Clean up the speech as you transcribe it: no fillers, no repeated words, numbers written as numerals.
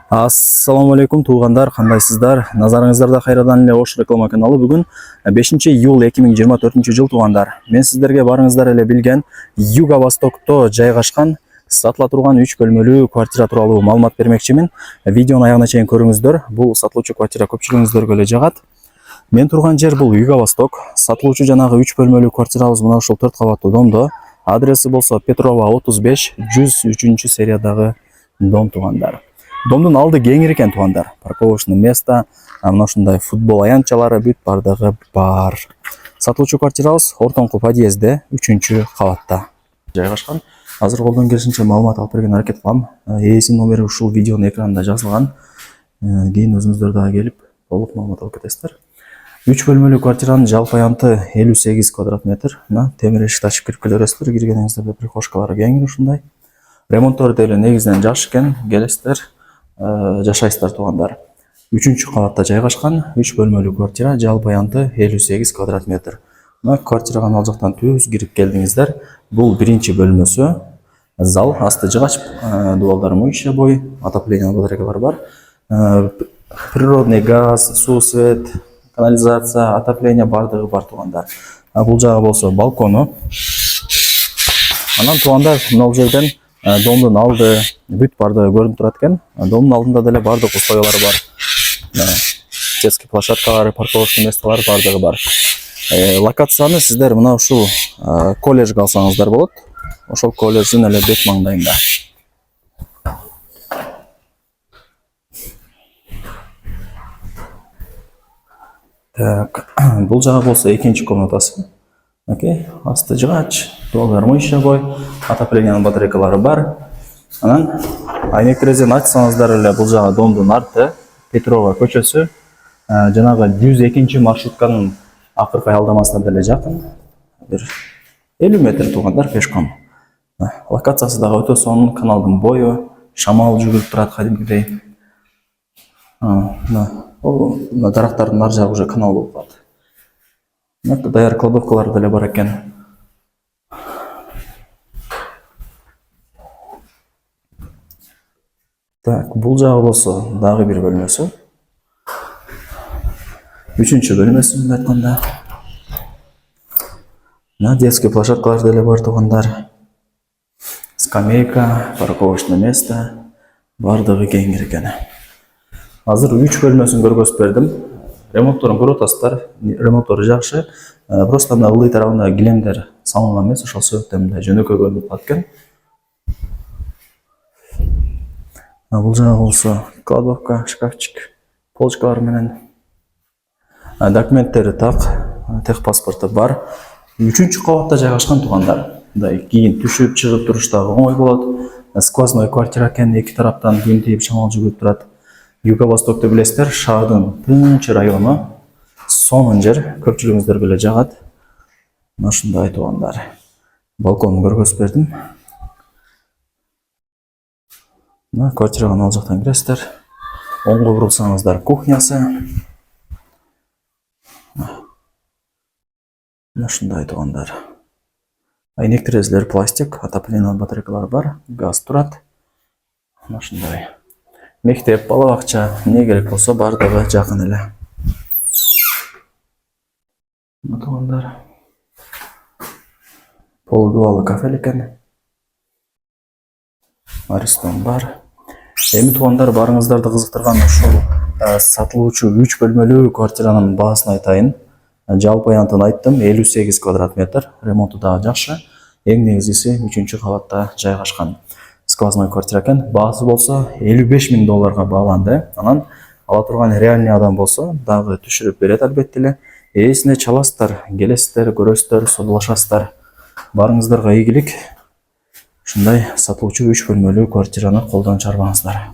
Ассаламу алейкум туугандар, кандайсыздар? Назарыңыздарда кайрадан эле Ош реклама каналы. Бүгүн 5-июль 2024 жыл туугандар. Мен сиздерге барыңыздар эле билген Юго-Востокто жайгашкан сатыла турган 3 бөлмөлүү квартира тууралуу маалымат бермекчимин. Видеону аягына чейин көрүңүздөр. Бул сатылуучу квартира көпчүлүгүңүздөргө эле жагат. Мен турган жер бул Юго-Восток. Сатылуучу жанагы 3 бөлмөлүү квартирабыз мына ушул 4 кабаттуу домдо. Адреси болсо Петрова 35, 103 сериядагы дом туугандар. Домдун алды кеңир экен туугандар. Парковочный место, мына ушундай футбол аянтчалары бүт бардыгы бар. Сатылуучу квартирабыз ортоңку подъездде 3-кабатта жайгашкан. Азыр колдон келишинче маалымат алып берген аракет кылам. Ээсинин номери ушул видеонун экранында жазылган. Кийин өзүңүздөр дагы келип толук маалымат алып кетесиздер. 3 бөлмөлүү квартиранын жалпы аянты 58 квадрат метр. Мына темир эшик ачып кирип келесиздер. Киргениңиздерде прихожкалары кеңир ушундай. Ремонттору деле негизинен жакшы экен. Келесиздер, жашайсыздар туугандар. 3-кабатта жайгашкан 3 бөлмөлүү квартира, жалпы аянты 58 квадрат метр. Мына квартирага ал жактан түз кирип келдиңиздер. Бул биринчи бөлмөсү. Зал, асты жыгач, дубалдар мойша бой, отопление батарейкалары бар. Природный газ, суу, свет, канализация, отопление бардыгы бар туугандар. Бул жагы болсо балкону. Анан туугандар, мына жерден домдун алды бүт бардыгы көрүнүп турат экен. Домдун алдында деле бардык условиялары бар. Детский площадкалары, парковочный месталары бардыгы бар. Локацияны сиздер мына ушул колледжге алсаңыздар болот. Ошол колледждин эле бет маңдайында. Так, бул жагы болсо экинчи комнатасы. Окей, асты жыгач, дубалдар мойша бой, отоплениянын батарейкалары бар. Анан айнек терезени ачсаңыздар эле бул жагы домдун арты, Петрова көчөсү, жанагы 102 маршрутканын акыркы аялдамасына деле жакын. Бир 50 метр туугандар пешком. Локациясы дагы өтө сонун, каналдын бою, шамал жүгүрүп турат кадимкидей. Мына дарактардын ар жагы уже канал болуп калат. Даяр кладовкалар деле бар экен. Так, бул жагы болсо дагы бир бөлмөсү. 3-чү бөлмөсү мындай айтканда. Мына детский площадкалар деле бар туугандар. Скамейка, парковочное место, бардыгы кеңир экен. Азыр 3 бөлмөсүн көргөзүп бердим. Ремонтторун көрүп атасыздар. Ремонттору жакшы. Просто мына ылдый тарабында килемдер салынган эмес, ошол себептен мындай жөнөкөй көрүнүп калат экен. Бул жагы болсо кладовка, шкафчик, полочкалар менен. Документтери так, техпаспорту бар. 3-кабатта жайгашкан туугандар. Мындай кийин түшүп, чыгып туруштагы оңой болот. Сквозной квартира экен, эки тараптан күн тийип шамал жүгүрүп турат. Юго-Востокто билесиздер, шаардын тынч району, сонун жер, көпчүлүгүңүздөргө эле жагат. Мына ушундай туугандар. Балконун көргөзүп бердим. Мына квартирага ал жактан киресиздер. Оңго бурулсаңыздар кухнясы. Мына ушундай туугандар. Айнек терезелер пластик, отоплениянын батарейкалары бар, газ турат. Мына ушундай. Мектеп, бала бакча, эмне керек болсо бардыгы жакын эле. Мына туугандар. Полудубалы кафе экен. Арестон бар. Эми туугандар, барыңыздарды кызыктырган ушул сатылуучу 3 бөлмөлүү квартиранын баасын айтайын. Жалпы аянтын айттым, 58 квадрат метр. Ремонту дагы жакшы. Эң негизгиси 3-кабатта жайгашкан сквозной квартира экен. Баасы болсо $55,000 бааланды. Анан ала турган реальный адам болсо дагы түшүрүп берет албетте эле. Ээсине чаласыздар, келесиздер, көрөсүздөр, содулашасыздар. Барыңыздарга ийгилик. Ушундай сатылуучу 3 бөлмөлүү квартираны колдон чарбаңыздар.